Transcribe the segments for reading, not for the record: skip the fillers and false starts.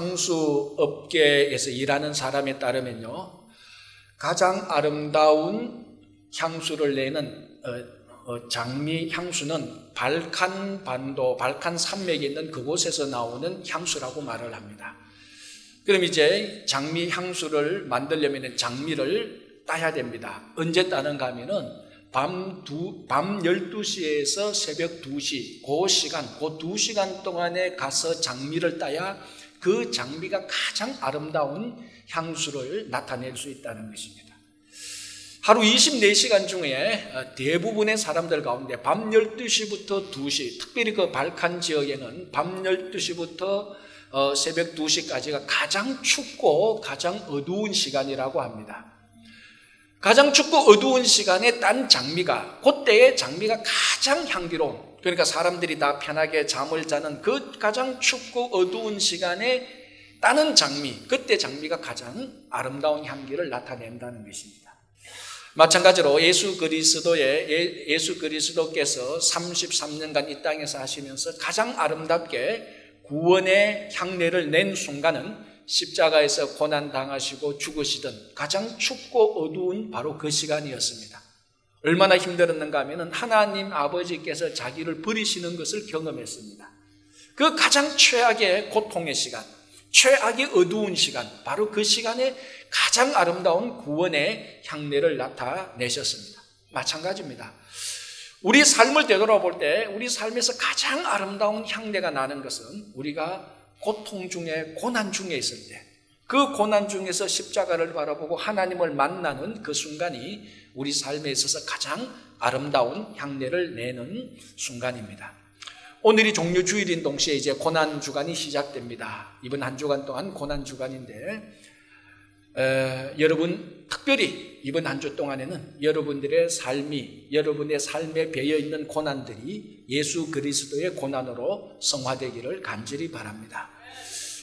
향수 업계에서 일하는 사람에 따르면요, 가장 아름다운 향수를 내는 장미 향수는 발칸 반도, 발칸 산맥에 있는 그곳에서 나오는 향수라고 말을 합니다. 그럼 이제 장미 향수를 만들려면 장미를 따야 됩니다. 언제 따는가 하면은 밤 12시에서 새벽 2시, 그 시간, 그 2시간 동안에 가서 장미를 따야 그 장미가 가장 아름다운 향수를 나타낼 수 있다는 것입니다. 하루 24시간 중에 대부분의 사람들 가운데 밤 12시부터 2시, 특별히 그 발칸 지역에는 밤 12시부터 새벽 2시까지가 가장 춥고 가장 어두운 시간이라고 합니다. 가장 춥고 어두운 시간에 딴 장미가, 그때의 장미가 가장 향기로운, 그러니까 사람들이 다 편하게 잠을 자는 그 가장 춥고 어두운 시간에 따는 장미, 그때 장미가 가장 아름다운 향기를 나타낸다는 것입니다. 마찬가지로 예수 그리스도께서 33년간 이 땅에서 하시면서 가장 아름답게 구원의 향내를 낸 순간은 십자가에서 고난당하시고 죽으시던 가장 춥고 어두운 바로 그 시간이었습니다. 얼마나 힘들었는가 하면 하나님 아버지께서 자기를 버리시는 것을 경험했습니다. 그 가장 최악의 고통의 시간, 최악의 어두운 시간, 바로 그 시간에 가장 아름다운 구원의 향내를 나타내셨습니다. 마찬가지입니다. 우리 삶을 되돌아볼 때 우리 삶에서 가장 아름다운 향내가 나는 것은 우리가 고통 중에, 고난 중에 있을 때, 그 고난 중에서 십자가를 바라보고 하나님을 만나는 그 순간이 우리 삶에 있어서 가장 아름다운 향내를 내는 순간입니다. 오늘이 종료주일인 동시에 이제 고난주간이 시작됩니다. 이번 한 주간 동안 고난주간인데, 여러분 특별히 이번 한 주 동안에는 여러분들의 삶에 배어있는 고난들이 예수 그리스도의 고난으로 성화되기를 간절히 바랍니다.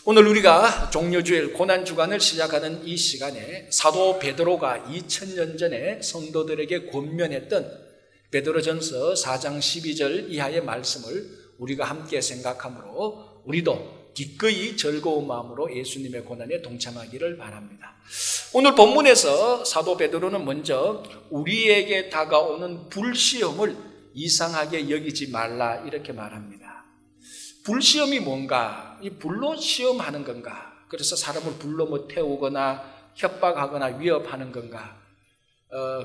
오늘 우리가 종료주일 고난주간을 시작하는 이 시간에 사도 베드로가 2000년 전에 성도들에게 권면했던 베드로전서 4장 12절 이하의 말씀을 우리가 함께 생각하므로 우리도 기꺼이 즐거운 마음으로 예수님의 고난에 동참하기를 바랍니다. 오늘 본문에서 사도 베드로는 먼저 우리에게 다가오는 불시험을 이상하게 여기지 말라 이렇게 말합니다. 불시험이 뭔가? 이 불로 시험하는 건가? 그래서 사람을 불로 태우거나 협박하거나 위협하는 건가?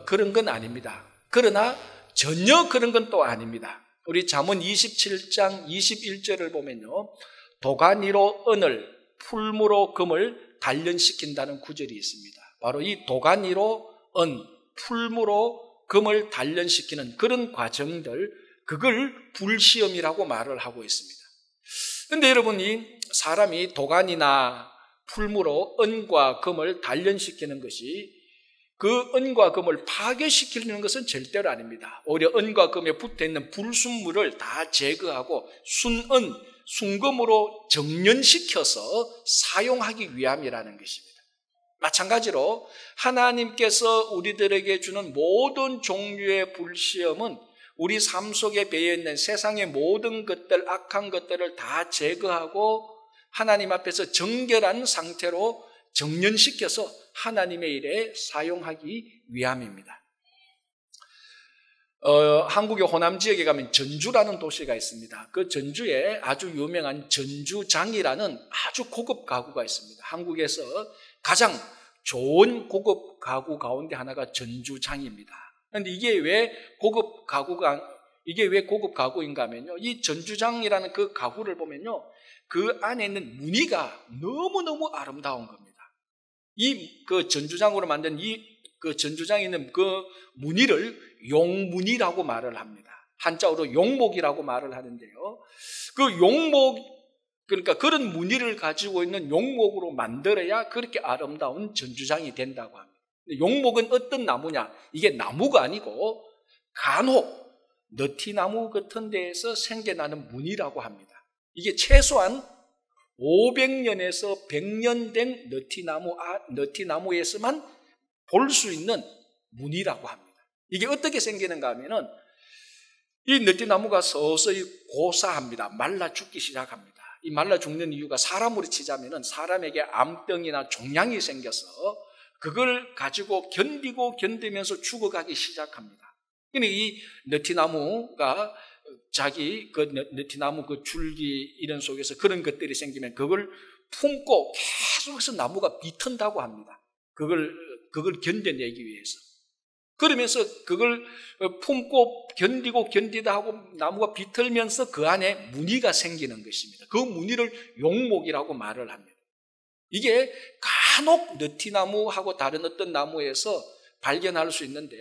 그런 건 아닙니다. 그러나 전혀 그런 건 또 아닙니다. 우리 잠언 27장 21절을 보면요, 도가니로 은을, 풀무로 금을 단련시킨다는 구절이 있습니다. 바로 이 도가니로 은, 풀무로 금을 단련시키는 그런 과정들, 그걸 불시험이라고 말을 하고 있습니다. 그런데 여러분이 사람이 도가니나 풀무로 은과 금을 단련시키는 것이 그 은과 금을 파괴시키는 것은 절대로 아닙니다. 오히려 은과 금에 붙어있는 불순물을 다 제거하고 순은, 순금으로 정련시켜서 사용하기 위함이라는 것입니다. 마찬가지로 하나님께서 우리들에게 주는 모든 종류의 불시험은 우리 삶 속에 배어있는 세상의 모든 것들, 악한 것들을 다 제거하고 하나님 앞에서 정결한 상태로 정련시켜서 하나님의 일에 사용하기 위함입니다. 한국의 호남 지역에 가면 전주라는 도시가 있습니다. 그 전주에 아주 유명한 전주장이라는 아주 고급 가구가 있습니다. 한국에서 가장 좋은 고급 가구 가운데 하나가 전주장입니다. 그런데 이게 왜 고급 가구인가 하면요, 이 전주장이라는 그 가구를 보면요, 그 안에 있는 무늬가 너무너무 아름다운 겁니다. 그 전주장으로 만든 그 전주장에 있는 그 무늬를 용무늬라고 말을 합니다. 한자어로 용목이라고 말을 하는데요, 그 용목, 그러니까 그런 무늬를 가지고 있는 용목으로 만들어야 그렇게 아름다운 전주장이 된다고 합니다. 용목은 어떤 나무냐? 이게 나무가 아니고 간혹 너티나무 같은 데에서 생겨나는 무늬라고 합니다. 이게 최소한 500년에서 100년 된 너티나무에서만 볼 수 있는 무늬라고 합니다. 이게 어떻게 생기는가 하면은 이 너티나무가 서서히 고사합니다. 말라 죽기 시작합니다. 이 말라 죽는 이유가 사람으로 치자면은 사람에게 암병이나 종양이 생겨서 그걸 가지고 견디면서 죽어가기 시작합니다. 그러니까 이 느티나무가 자기 그 느티나무 그 줄기 이런 속에서 그런 것들이 생기면 그걸 품고 계속해서 나무가 비튼다고 합니다. 그걸 견뎌내기 위해서. 그러면서 그걸 품고 견디다 하고 나무가 비틀면서 그 안에 무늬가 생기는 것입니다. 그 무늬를 용목이라고 말을 합니다. 이게 간혹 느티나무하고 다른 어떤 나무에서 발견할 수 있는데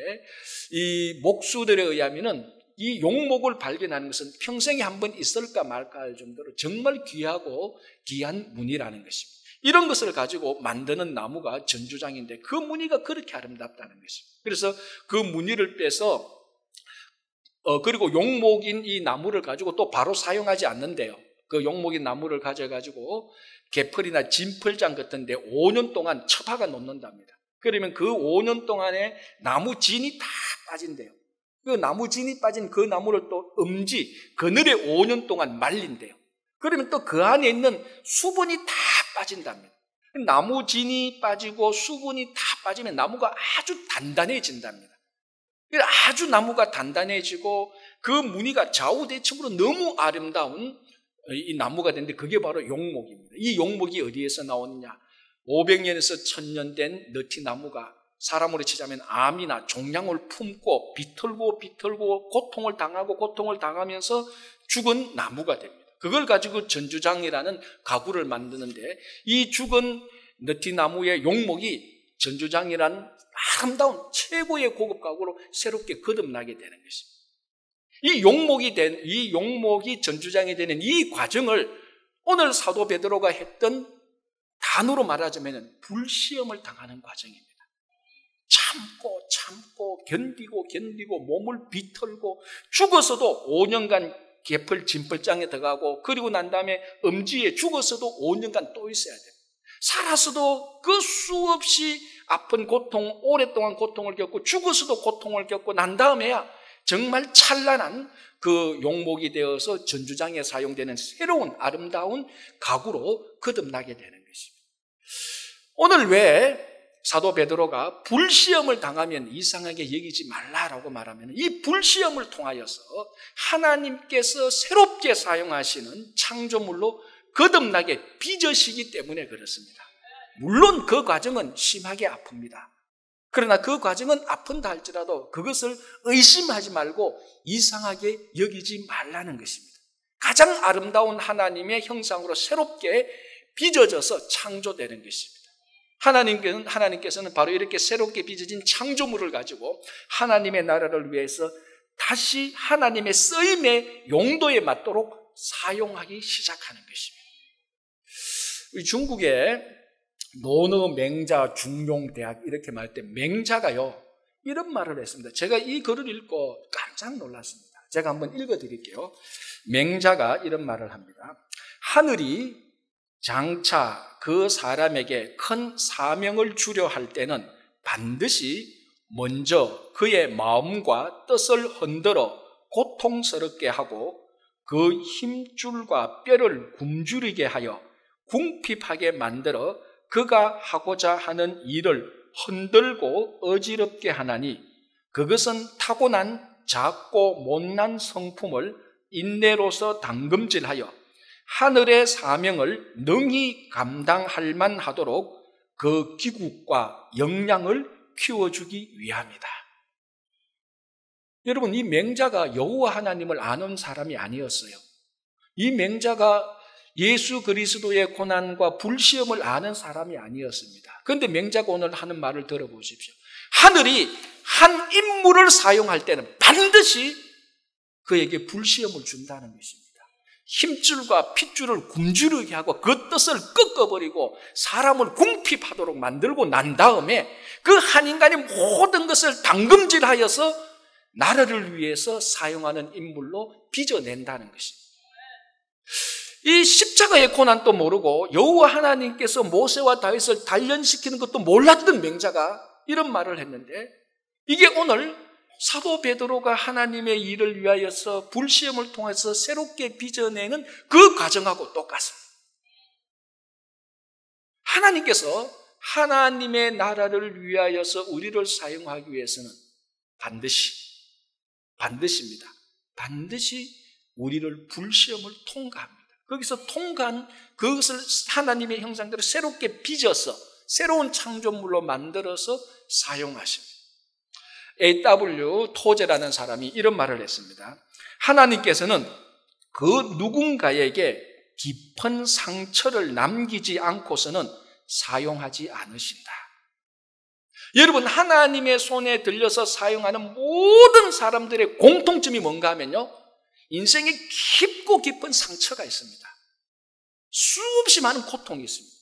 이 목수들에 의하면은 이 용목을 발견하는 것은 평생에 한 번 있을까 말까 할 정도로 정말 귀하고 귀한 무늬라는 것입니다. 이런 것을 가지고 만드는 나무가 전주장인데 그 무늬가 그렇게 아름답다는 것입니다. 그래서 그 무늬를 빼서 그리고 용목인 이 나무를 가지고 또 바로 사용하지 않는데요. 그 용목인 나무를 가져가지고 개펄이나 진펄장 같은 데 5년 동안 처박아 놓는답니다. 그러면 그 5년 동안에 나무 진이 다 빠진대요. 그 나무 진이 빠진 그 나무를 또 그늘에 5년 동안 말린대요. 그러면 또 그 안에 있는 수분이 다 빠진답니다. 나무 진이 빠지고 수분이 다 빠지면 나무가 아주 단단해진답니다. 아주 나무가 단단해지고 그 무늬가 좌우대칭으로 너무 아름다운 이 나무가 되는데 그게 바로 용목입니다. 이 용목이 어디에서 나오느냐? 500년에서 1000년 된 느티나무가 사람으로 치자면 암이나 종양을 품고 비틀고 고통을 당하면서 죽은 나무가 됩니다. 그걸 가지고 전주장이라는 가구를 만드는데 이 죽은 느티나무의 용목이 전주장이라는 아름다운 최고의 고급 가구로 새롭게 거듭나게 되는 것입니다. 이 용목이 전주장이 되는 이 과정을 오늘 사도 베드로가 했던 단어로 말하자면 불시험을 당하는 과정입니다. 참고 견디고 몸을 비틀고 죽어서도 5년간 개펄 진펄장에 들어가고 그리고 난 다음에 음지에 죽어서도 5년간 또 있어야 돼요. 살아서도 그 수없이 아픈 고통, 오랫동안 고통을 겪고 죽어서도 고통을 겪고 난 다음에야 정말 찬란한 그 용목이 되어서 전주장에 사용되는 새로운 아름다운 가구로 거듭나게 되는 것입니다. 오늘 왜 사도 베드로가 불시험을 당하면 이상하게 여기지 말라라고 말하면 이 불시험을 통하여서 하나님께서 새롭게 사용하시는 창조물로 거듭나게 빚으시기 때문에 그렇습니다. 물론 그 과정은 심하게 아픕니다. 그러나 그 과정은 아픈다 할지라도 그것을 의심하지 말고 이상하게 여기지 말라는 것입니다. 가장 아름다운 하나님의 형상으로 새롭게 빚어져서 창조되는 것입니다. 하나님께서는 바로 이렇게 새롭게 빚어진 창조물을 가지고 하나님의 나라를 위해서 다시 하나님의 쓰임의 용도에 맞도록 사용하기 시작하는 것입니다. 중국의 노너 맹자 중용대학 이렇게 말할 때 맹자가요 이런 말을 했습니다. 제가 이 글을 읽고 깜짝 놀랐습니다. 제가 한번 읽어드릴게요. 맹자가 이런 말을 합니다. 하늘이 장차 그 사람에게 큰 사명을 주려 할 때는 반드시 먼저 그의 마음과 뜻을 흔들어 고통스럽게 하고 그 힘줄과 뼈를 굶주리게 하여 궁핍하게 만들어 그가 하고자 하는 일을 흔들고 어지럽게 하나니 그것은 타고난 작고 못난 성품을 인내로서 담금질하여 하늘의 사명을 능히 감당할 만하도록 그 기국과 역량을 키워주기 위함이다. 여러분, 이 맹자가 여호와 하나님을 아는 사람이 아니었어요. 이 맹자가 예수 그리스도의 고난과 불시험을 아는 사람이 아니었습니다. 그런데 맹자가 오늘 하는 말을 들어보십시오. 하늘이 한 인물을 사용할 때는 반드시 그에게 불시험을 준다는 것입니다. 힘줄과 핏줄을 굶주리게 하고 그 뜻을 꺾어버리고 사람을 궁핍하도록 만들고 난 다음에 그 한 인간의 모든 것을 담금질하여서 나라를 위해서 사용하는 인물로 빚어낸다는 것입니다. 이 십자가의 고난도 모르고 여호와 하나님께서 모세와 다윗을 단련시키는 것도 몰랐던 맹자가 이런 말을 했는데 이게 오늘 사도 베드로가 하나님의 일을 위하여서 불시험을 통해서 새롭게 빚어내는 그 과정하고 똑같습니다. 하나님께서 하나님의 나라를 위하여서 우리를 사용하기 위해서는 반드시입니다. 반드시 우리를 불시험을 통과합니다. 거기서 통과한 그것을 하나님의 형상대로 새롭게 빚어서 새로운 창조물로 만들어서 사용하십니다. A.W. 토제라는 사람이 이런 말을 했습니다. 하나님께서는 그 누군가에게 깊은 상처를 남기지 않고서는 사용하지 않으신다. 여러분, 하나님의 손에 들려서 사용하는 모든 사람들의 공통점이 뭔가 하면요, 인생에 깊고 깊은 상처가 있습니다. 수없이 많은 고통이 있습니다.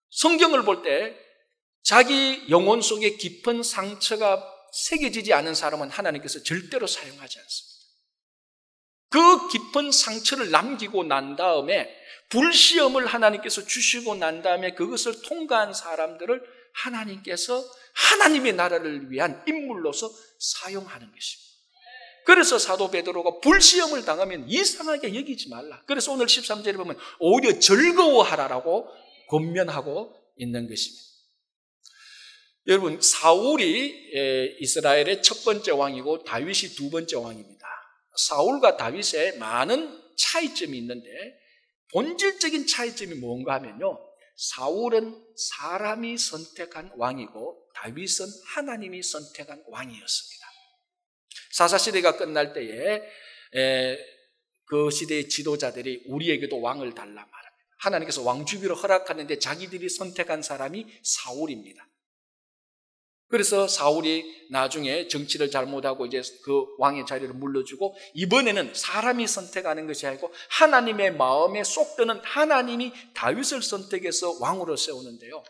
성경을 볼 때 자기 영혼 속에 깊은 상처가 새겨지지 않은 사람은 하나님께서 절대로 사용하지 않습니다. 그 깊은 상처를 남기고 난 다음에 불시험을 하나님께서 주시고 난 다음에 그것을 통과한 사람들을 하나님께서 하나님의 나라를 위한 인물로서 사용하는 것입니다. 그래서 사도 베드로가 불시험을 당하면 이상하게 여기지 말라. 그래서 오늘 13절에 보면 오히려 즐거워하라라고 권면하고 있는 것입니다. 여러분, 사울이 이스라엘의 첫 번째 왕이고 다윗이 두 번째 왕입니다. 사울과 다윗에 많은 차이점이 있는데 본질적인 차이점이 뭔가 하면요, 사울은 사람이 선택한 왕이고 다윗은 하나님이 선택한 왕이었습니다. 사사시대가 끝날 때에 그 시대의 지도자들이 우리에게도 왕을 달라 말합니다. 하나님께서 왕 주기로 허락하는데 자기들이 선택한 사람이 사울입니다. 그래서 사울이 나중에 정치를 잘못하고 이제 그 왕의 자리를 물러주고 이번에는 사람이 선택하는 것이 아니고 하나님의 마음에 쏙 드는 하나님이 다윗을 선택해서 왕으로 세우는데요.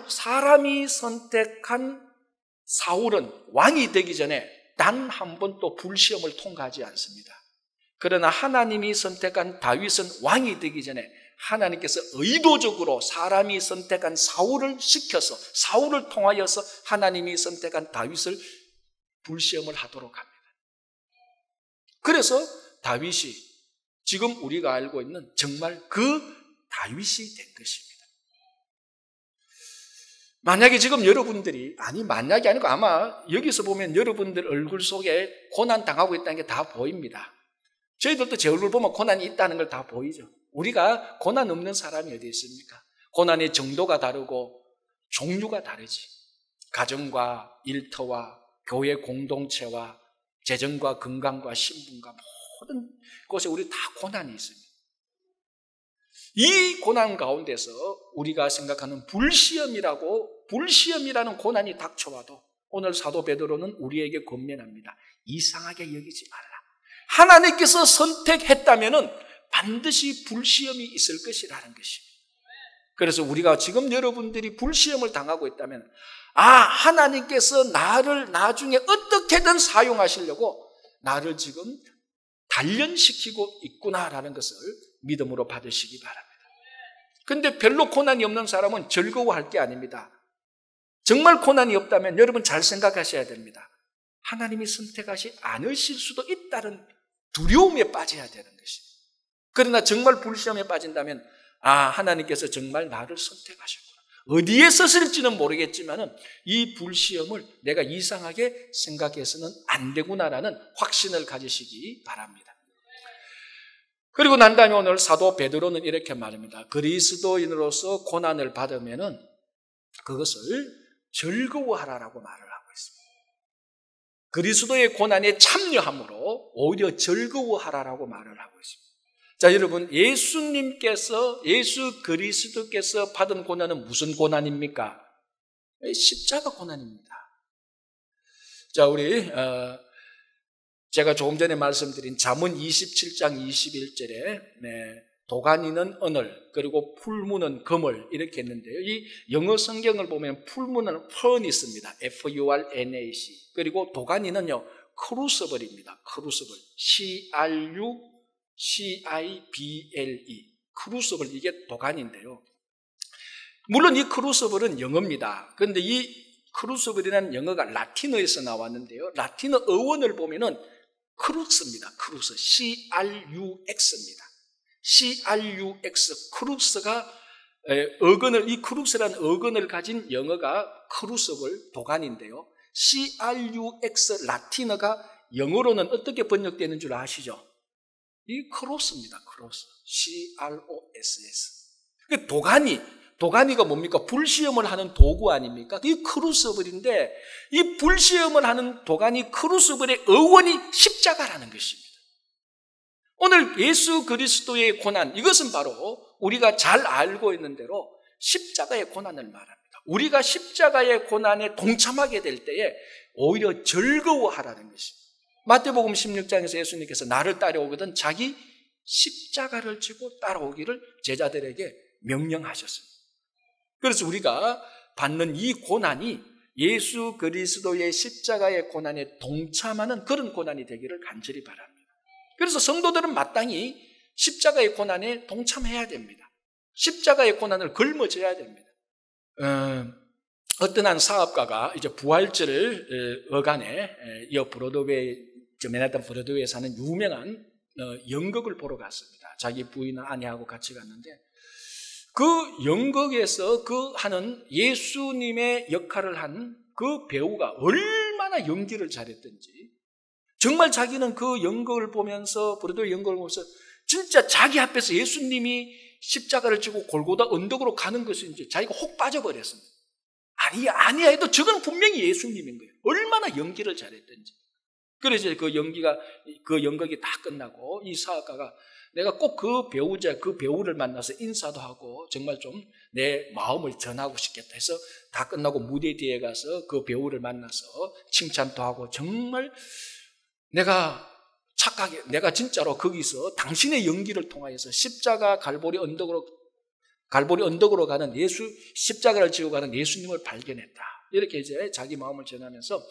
사람이 선택한 사울은 왕이 되기 전에 단 한 번도 불시험을 통과하지 않습니다. 그러나 하나님이 선택한 다윗은 왕이 되기 전에 하나님께서 의도적으로 사람이 선택한 사울을 시켜서 사울을 통하여서 하나님이 선택한 다윗을 불시험을 하도록 합니다. 그래서 다윗이 지금 우리가 알고 있는 정말 그 다윗이 된 것입니다. 만약에 지금 여러분들이, 만약이 아니고 아마 여기서 보면 여러분들 얼굴 속에 고난 당하고 있다는 게 다 보입니다. 저희들도 제 얼굴 보면 고난이 있다는 걸 다 보이죠. 우리가 고난 없는 사람이 어디 있습니까? 고난의 정도가 다르고 종류가 다르지. 가정과 일터와 교회 공동체와 재정과 건강과 신분과 모든 곳에 우리 다 고난이 있습니다. 이 고난 가운데서 우리가 생각하는 불시험이라는 고난이 닥쳐와도 오늘 사도 베드로는 우리에게 권면합니다. 이상하게 여기지 말라. 하나님께서 선택했다면은 반드시 불시험이 있을 것이라는 것입니다. 그래서 우리가 지금 여러분들이 불시험을 당하고 있다면 하나님께서 나를 나중에 어떻게든 사용하시려고 나를 지금 단련시키고 있구나라는 것을 믿음으로 받으시기 바랍니다. 그런데 별로 고난이 없는 사람은 즐거워할 게 아닙니다. 정말 고난이 없다면 여러분 잘 생각하셔야 됩니다. 하나님이 선택하지 않으실 수도 있다는 두려움에 빠져야 되는 것입니다. 그러나 정말 불시험에 빠진다면 하나님께서 정말 나를 선택하셨구나. 어디에 썼을지는 모르겠지만 이 불시험을 내가 이상하게 생각해서는 안 되구나라는 확신을 가지시기 바랍니다. 그리고 난 다음에 오늘 사도 베드로는 이렇게 말합니다. 그리스도인으로서 고난을 받으면은 그것을 즐거워하라라고 말을 하고 있습니다. 그리스도의 고난에 참여함으로 오히려 즐거워하라라고 말을 하고 있습니다. 자, 여러분, 예수 그리스도께서 받은 고난은 무슨 고난입니까? 십자가 고난입니다. 자, 우리 제가 조금 전에 말씀드린 잠언 27장 21절에 도가니는 언을 그리고 풀무는 금을 이렇게 했는데요. 이 영어 성경을 보면 풀무는 furnace입니다. F-U-R-N-A-C. 그리고 도가니는요 크루시블입니다. 크루시블 C-R-U-C-I-B-L-E. 크루시블, 이게 도가니인데요. 물론 이 크루시블은 영어입니다. 그런데 이 크루스블이라는 영어가 라틴어에서 나왔는데요. 라틴어 어원을 보면은 크루스입니다. 크루스. CRUX입니다. CRUX. 크루스가 이 크루스라는 어근을 가진 영어가 크루스블 도간인데요. CRUX 라틴어가 영어로는 어떻게 번역되는 줄 아시죠? 이 크로스입니다. 크로스. CROSS. 도가니가 뭡니까? 불시험을 하는 도구 아닙니까? 이 크루스블인데 이 불시험을 하는 도가니 크루스블의 어원이 십자가라는 것입니다. 오늘 예수 그리스도의 고난, 이것은 바로 우리가 잘 알고 있는 대로 십자가의 고난을 말합니다. 우리가 십자가의 고난에 동참하게 될 때에 오히려 즐거워하라는 것입니다. 마태복음 16장에서 예수님께서 나를 따라오거든 자기 십자가를 지고 따라오기를 제자들에게 명령하셨습니다. 그래서 우리가 받는 이 고난이 예수 그리스도의 십자가의 고난에 동참하는 그런 고난이 되기를 간절히 바랍니다. 그래서 성도들은 마땅히 십자가의 고난에 동참해야 됩니다. 십자가의 고난을 걸머져야 됩니다. 어떤 한 사업가가 이제 부활절 어간에 맨하탄 브로드웨이에 사는 유명한 연극을 보러 갔습니다. 자기 부인 아내하고 같이 갔는데 그 연극에서 그 하는 예수님의 역할을 한 그 배우가 얼마나 연기를 잘했던지 정말 자기는 그 연극을 보면서 브로드웨이 연극을 보면서 진짜 자기 앞에서 예수님이 십자가를 지고 골고다 언덕으로 가는 것이 이제 자기가 혹 빠져버렸습니다. 아니야 해도 저건 분명히 예수님인 거예요. 얼마나 연기를 잘했던지. 그래서 그 연극이 다 끝나고 이 사업가가 내가 꼭 그 배우를 만나서 인사도 하고 정말 좀 내 마음을 전하고 싶겠다 해서 다 끝나고 무대 뒤에 가서 그 배우를 만나서 칭찬도 하고 정말 내가 진짜로 거기서 당신의 연기를 통하여서 십자가 갈보리 언덕으로 가는 십자가를 지고 가는 예수님을 발견했다. 이렇게 이제 자기 마음을 전하면서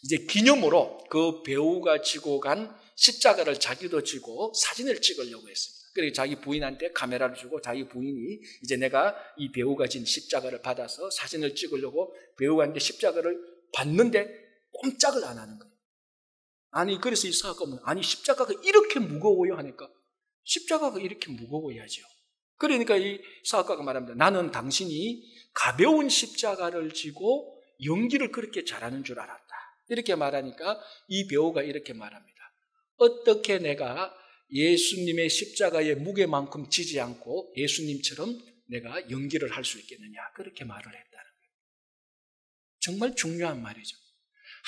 이제 기념으로 그 배우가 지고 간 십자가를 자기도 지고 사진을 찍으려고 했습니다. 그리고 자기 부인한테 카메라를 주고 자기 부인이 이제 내가 이 배우가 진 십자가를 받아서 사진을 찍으려고 배우가 이제 십자가를 받는데 꼼짝을 안 하는 거예요. 그래서 이 사업가는 십자가가 이렇게 무거워요 하니까 십자가가 이렇게 무거워야죠. 그러니까 이 사업가가 말합니다. 나는 당신이 가벼운 십자가를 지고 연기를 그렇게 잘하는 줄 알았다. 이렇게 말하니까 이 배우가 이렇게 말합니다. 어떻게 내가 예수님의 십자가의 무게만큼 지지 않고 예수님처럼 내가 연기를 할 수 있겠느냐. 그렇게 말을 했다는 거예요. 정말 중요한 말이죠.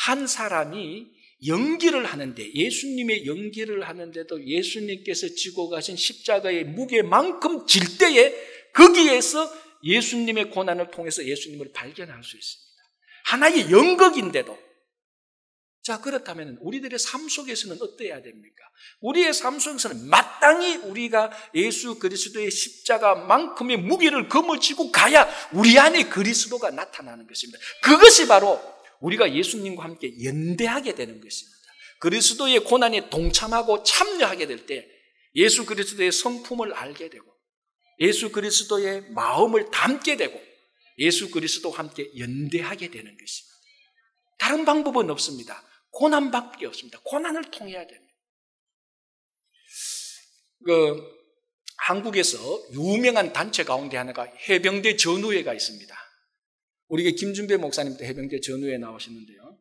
한 사람이 연기를 하는데 예수님의 연기를 하는데도 예수님께서 지고 가신 십자가의 무게만큼 질 때에 거기에서 예수님의 고난을 통해서 예수님을 발견할 수 있습니다. 하나의 연극인데도 자 그렇다면 우리들의 삶 속에서는 어때야 됩니까? 우리의 삶 속에서는 마땅히 우리가 예수 그리스도의 십자가만큼의 무게를 거머쥐고 가야 우리 안에 그리스도가 나타나는 것입니다. 그것이 바로 우리가 예수님과 함께 연대하게 되는 것입니다. 그리스도의 고난에 동참하고 참여하게 될 때 예수 그리스도의 성품을 알게 되고 예수 그리스도의 마음을 담게 되고 예수 그리스도와 함께 연대하게 되는 것입니다. 다른 방법은 없습니다. 고난밖에 없습니다. 고난을 통해야 됩니다. 한국에서 유명한 단체 가운데 하나가 해병대 전우회가 있습니다. 우리가 김준배 목사님도 해병대 전우회 나오시는데요.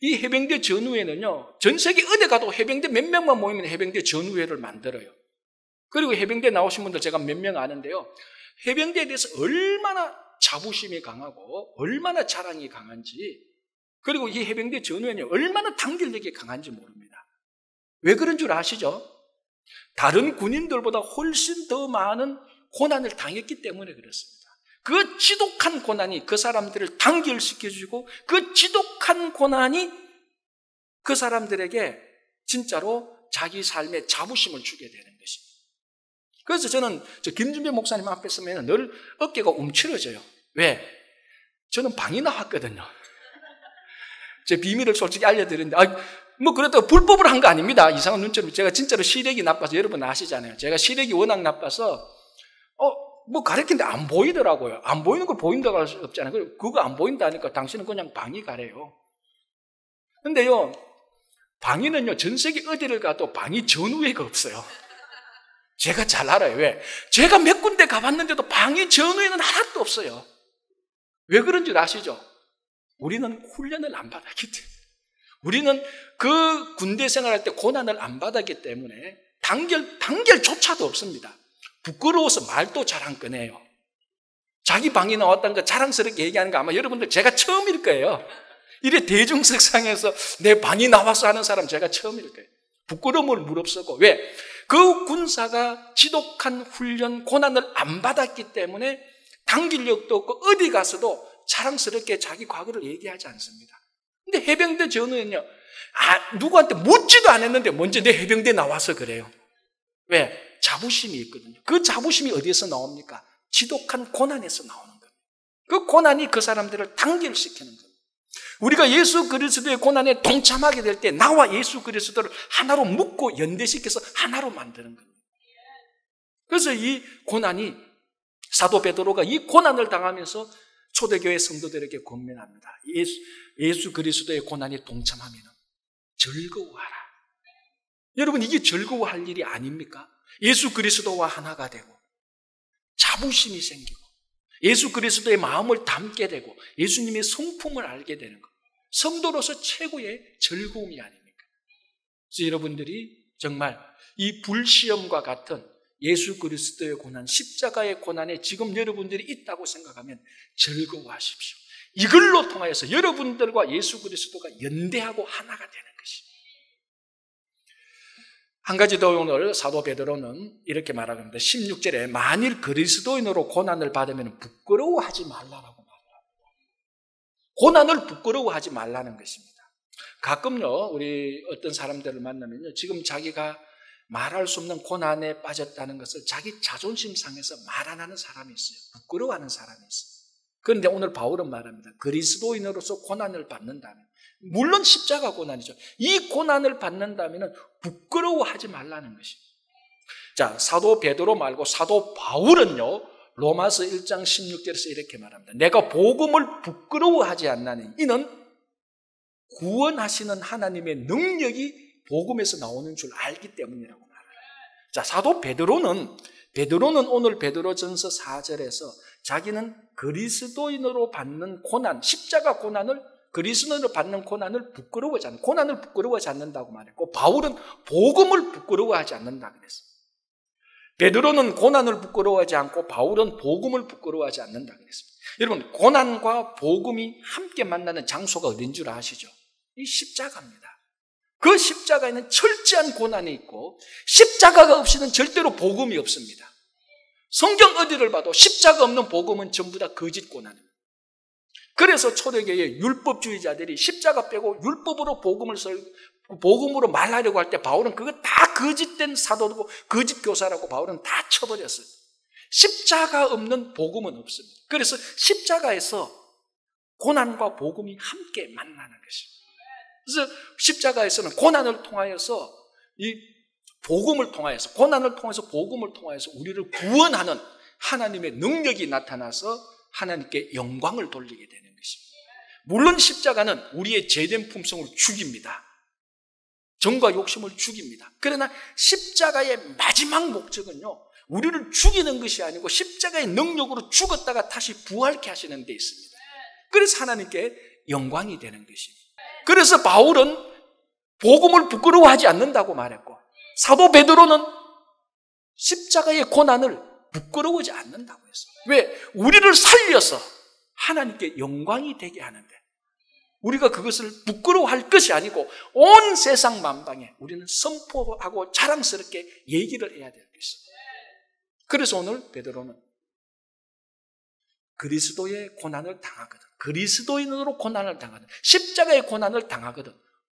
이 해병대 전우회는요, 전 세계 어디 가도 해병대 몇 명만 모이면 해병대 전우회를 만들어요. 그리고 해병대 나오신 분들 제가 몇 명 아는데요. 해병대에 대해서 얼마나 자부심이 강하고 얼마나 자랑이 강한지 그리고 이 해병대 전우회는 얼마나 단결력이 강한지 모릅니다. 왜 그런 줄 아시죠? 다른 군인들보다 훨씬 더 많은 고난을 당했기 때문에 그렇습니다. 그 지독한 고난이 그 사람들을 단결시켜주고 그 지독한 고난이 그 사람들에게 진짜로 자기 삶에 자부심을 주게 되는 것입니다. 그래서 저는 김준배 목사님 앞에 서면 늘 어깨가 움츠러져요. 왜? 저는 방이 나왔거든요. 제 비밀을 솔직히 알려드리는데 그래도 불법을 한 거 아닙니다. 이상한 눈처럼 제가 진짜로 시력이 나빠서 여러분 아시잖아요. 제가 시력이 워낙 나빠서 뭐 가르치는데 안 보이더라고요. 안 보이는 걸 보인다고 할 수 없잖아요. 그거 안 보인다니까 당신은 그냥 방이 가래요. 근데요, 방위는요, 전 세계 어디를 가도 방위 전우회가 없어요. 제가 잘 알아요. 왜? 제가 몇 군데 가봤는데도 방위 전우회는 하나도 없어요. 왜 그런 줄 아시죠? 우리는 훈련을 안 받았기 때문에. 우리는 그 군대 생활할 때 고난을 안 받았기 때문에 단결조차도 없습니다. 부끄러워서 말도 잘 안 꺼내요. 자기 방이 나왔다는 거 자랑스럽게 얘기하는 거 아마 여러분들 제가 처음일 거예요. 이래 대중석상에서 내 방이 나와서 하는 사람 제가 처음일 거예요. 부끄러움을 무릅쓰고. 왜? 그 군사가 지독한 훈련, 고난을 안 받았기 때문에 단결력도 없고 어디 가서도 자랑스럽게 자기 과거를 얘기하지 않습니다. 근데 해병대 전우는요, 누구한테 묻지도 않았는데 먼저 내 해병대 나와서 그래요. 왜? 자부심이 있거든요. 그 자부심이 어디에서 나옵니까? 지독한 고난에서 나오는 겁니다. 그 고난이 그 사람들을 단결시키는 겁니다. 우리가 예수 그리스도의 고난에 동참하게 될 때 나와 예수 그리스도를 하나로 묶고 연대시켜서 하나로 만드는 겁니다. 그래서 이 고난이, 사도 베드로가 이 고난을 당하면서 초대교회 성도들에게 권면합니다. 예수 그리스도의 고난에 동참하면 즐거워하라. 여러분, 이게 즐거워할 일이 아닙니까? 예수 그리스도와 하나가 되고 자부심이 생기고 예수 그리스도의 마음을 담게 되고 예수님의 성품을 알게 되는 것. 성도로서 최고의 즐거움이 아닙니까? 그래서 여러분들이 정말 이 불시험과 같은 예수 그리스도의 고난, 십자가의 고난에 지금 여러분들이 있다고 생각하면 즐거워하십시오. 이걸로 통하여서 여러분들과 예수 그리스도가 연대하고 하나가 되는 것입니다. 한 가지 더 오늘 사도 베드로는 이렇게 말합니다. 16절에 만일 그리스도인으로 고난을 받으면 부끄러워하지 말라라고 말합니다. 고난을 부끄러워하지 말라는 것입니다. 가끔요, 우리 어떤 사람들을 만나면요, 지금 자기가 말할 수 없는 고난에 빠졌다는 것을 자기 자존심 상해서 말 안 하는 사람이 있어요. 부끄러워하는 사람이 있어요. 그런데 오늘 바울은 말합니다. 그리스도인으로서 고난을 받는다면, 물론 십자가 고난이죠. 이 고난을 받는다면 부끄러워하지 말라는 것입니다. 자, 사도 베드로 말고 사도 바울은요, 로마서 1장 16절에서 이렇게 말합니다. 내가 복음을 부끄러워하지 않나니 이는 구원하시는 하나님의 능력이 복음에서 나오는 줄 알기 때문이라고 말해요. 자, 사도 베드로는 오늘 베드로전서 4절에서 자기는 그리스도인으로 받는 고난, 십자가 고난을, 그리스도인으로 받는 고난을 부끄러워하지 않는, 고난을 부끄러워하지 않는다고 말했고, 바울은 복음을 부끄러워하지 않는다고 그랬어요. 베드로는 고난을 부끄러워하지 않고 바울은 복음을 부끄러워하지 않는다고 그랬습니다. 여러분, 고난과 복음이 함께 만나는 장소가 어딘 줄 아시죠? 이 십자가입니다. 그 십자가에는 철저한 고난이 있고 십자가가 없이는 절대로 복음이 없습니다. 성경 어디를 봐도 십자가 없는 복음은 전부 다 거짓 고난입니다. 그래서 초대교회 율법주의자들이 십자가 빼고 율법으로 복음으로 말하려고 할 때 바울은 그거 다 거짓된 사도고 거짓 교사라고 바울은 다 쳐버렸어요. 십자가 없는 복음은 없습니다. 그래서 십자가에서 고난과 복음이 함께 만나는 것입니다. 그래서 십자가에서는 고난을 통하여서 이 복음을 통하여서, 고난을 통해서 복음을 통하여서 우리를 구원하는 하나님의 능력이 나타나서 하나님께 영광을 돌리게 되는 것입니다. 물론 십자가는 우리의 죄된 품성을 죽입니다. 정과 욕심을 죽입니다. 그러나 십자가의 마지막 목적은요, 우리를 죽이는 것이 아니고 십자가의 능력으로 죽었다가 다시 부활케 하시는 데 있습니다. 그래서 하나님께 영광이 되는 것입니다. 그래서 바울은 복음을 부끄러워하지 않는다고 말했고, 사도 베드로는 십자가의 고난을 부끄러워하지 않는다고 했어요. 왜? 우리를 살려서 하나님께 영광이 되게 하는데, 우리가 그것을 부끄러워할 것이 아니고 온 세상 만방에 우리는 선포하고 자랑스럽게 얘기를 해야 될 것입니다. 그래서 오늘 베드로는 그리스도의 고난을 당하거든, 그리스도인으로 고난을 당하거든, 십자가의 고난을 당하거든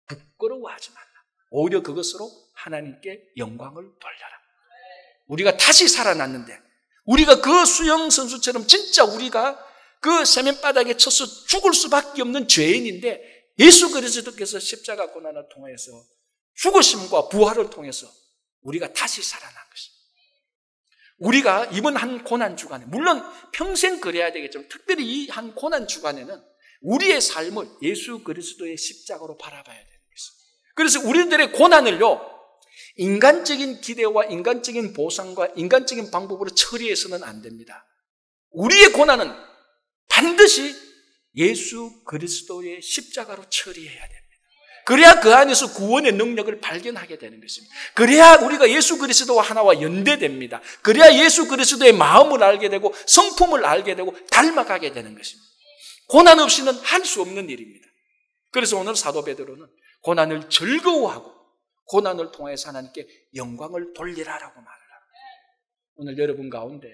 부끄러워하지 말라. 오히려 그것으로 하나님께 영광을 돌려라. 우리가 다시 살아났는데, 우리가 그 수영 선수처럼 진짜 우리가 그 세면바닥에 쳐서 죽을 수밖에 없는 죄인인데 예수 그리스도께서 십자가 고난을 통해서 죽으심과 부활을 통해서 우리가 다시 살아난 것입니다. 우리가 이번 한 고난 주간에, 물론 평생 그래야 되겠지만 특별히 이 한 고난 주간에는 우리의 삶을 예수 그리스도의 십자가로 바라봐야 되는 것입니다. 그래서 우리들의 고난을요, 인간적인 기대와 인간적인 보상과 인간적인 방법으로 처리해서는 안 됩니다. 우리의 고난은 반드시 예수 그리스도의 십자가로 처리해야 됩니다. 그래야 그 안에서 구원의 능력을 발견하게 되는 것입니다. 그래야 우리가 예수 그리스도와 하나와 연대됩니다. 그래야 예수 그리스도의 마음을 알게 되고 성품을 알게 되고 닮아가게 되는 것입니다. 고난 없이는 할 수 없는 일입니다. 그래서 오늘 사도 베드로는 고난을 즐거워하고 고난을 통해서 하나님께 영광을 돌리라라고 말을 합니다. 오늘 여러분 가운데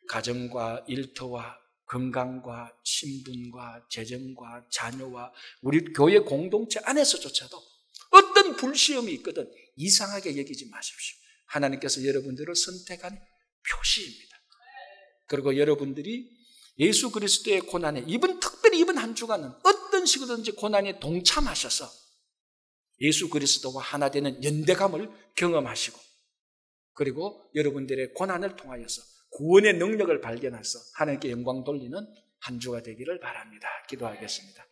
가정과 일터와 건강과 신분과 재정과 자녀와 우리 교회 공동체 안에서조차도 어떤 불시험이 있거든 이상하게 여기지 마십시오. 하나님께서 여러분들을 선택한 표시입니다. 그리고 여러분들이 예수 그리스도의 고난에 특별히 이번 한 주간은 어떤 식으로든지 고난에 동참하셔서 예수 그리스도와 하나 되는 연대감을 경험하시고, 그리고 여러분들의 고난을 통하여서 구원의 능력을 발견해서 하나님께 영광 돌리는 한 주가 되기를 바랍니다. 기도하겠습니다.